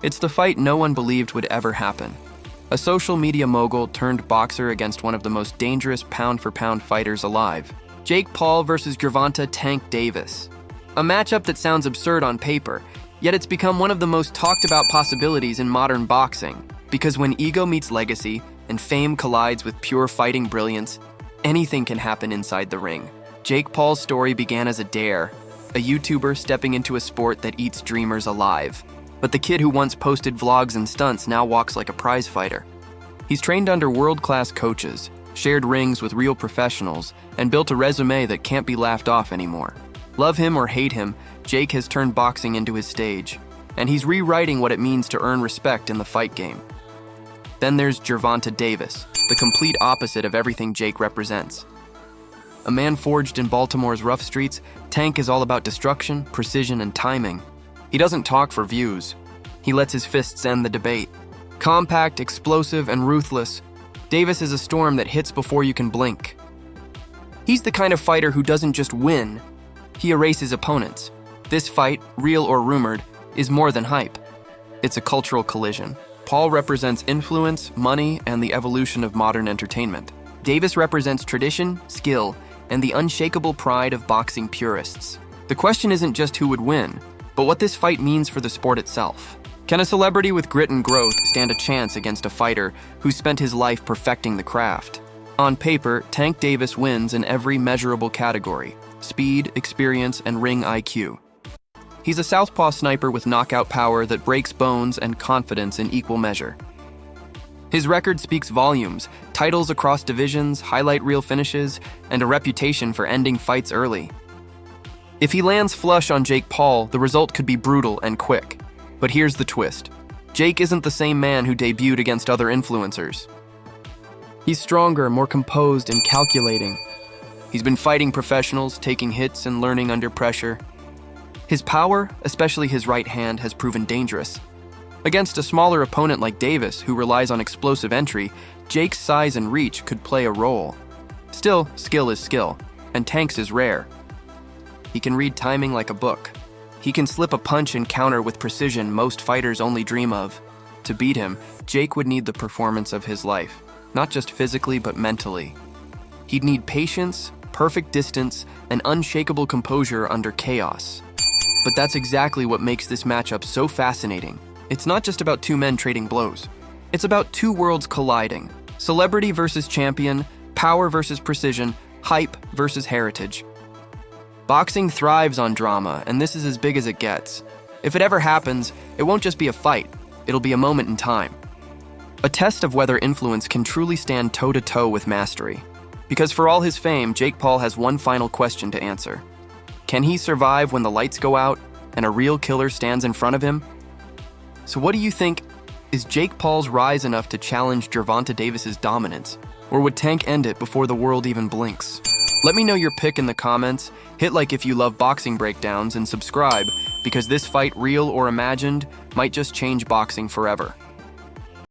It's the fight no one believed would ever happen. A social media mogul turned boxer against one of the most dangerous pound-for-pound fighters alive. Jake Paul versus Gervonta "Tank" Davis. A matchup that sounds absurd on paper, yet it's become one of the most talked-about possibilities in modern boxing. Because when ego meets legacy and fame collides with pure fighting brilliance, anything can happen inside the ring. Jake Paul's story began as a dare, a YouTuber stepping into a sport that eats dreamers alive. But the kid who once posted vlogs and stunts now walks like a prize fighter. He's trained under world-class coaches, shared rings with real professionals, and built a resume that can't be laughed off anymore. Love him or hate him, Jake has turned boxing into his stage, and he's rewriting what it means to earn respect in the fight game. Then there's Gervonta Davis, the complete opposite of everything Jake represents. A man forged in Baltimore's rough streets, Tank is all about destruction, precision, and timing. He doesn't talk for views. He lets his fists end the debate. Compact, explosive, and ruthless, Davis is a storm that hits before you can blink. He's the kind of fighter who doesn't just win, he erases opponents. This fight, real or rumored, is more than hype. It's a cultural collision. Paul represents influence, money, and the evolution of modern entertainment. Davis represents tradition, skill, and the unshakable pride of boxing purists. The question isn't just who would win, but what this fight means for the sport itself. Can a celebrity with grit and growth stand a chance against a fighter who spent his life perfecting the craft? On paper, Tank Davis wins in every measurable category: speed, experience, and ring IQ. He's a southpaw sniper with knockout power that breaks bones and confidence in equal measure. His record speaks volumes: titles across divisions, highlight reel finishes, and a reputation for ending fights early. If he lands flush on Jake Paul, the result could be brutal and quick. But here's the twist. Jake isn't the same man who debuted against other influencers. He's stronger, more composed, and calculating. He's been fighting professionals, taking hits, and learning under pressure. His power, especially his right hand, has proven dangerous. Against a smaller opponent like Davis, who relies on explosive entry, Jake's size and reach could play a role. Still, skill is skill, and Tank's is rare. He can read timing like a book. He can slip a punch and counter with precision most fighters only dream of. To beat him, Jake would need the performance of his life, not just physically but mentally. He'd need patience, perfect distance, and unshakable composure under chaos. But that's exactly what makes this matchup so fascinating. It's not just about two men trading blows. It's about two worlds colliding: celebrity versus champion, power versus precision, hype versus heritage. Boxing thrives on drama, and this is as big as it gets. If it ever happens, it won't just be a fight, it'll be a moment in time. A test of whether influence can truly stand toe-to-toe with mastery. Because for all his fame, Jake Paul has one final question to answer. Can he survive when the lights go out and a real killer stands in front of him? So what do you think? Is Jake Paul's rise enough to challenge Gervonta Davis's dominance? Or would Tank end it before the world even blinks? Let me know your pick in the comments. Hit like if you love boxing breakdowns, and subscribe, because this fight, real or imagined, might just change boxing forever.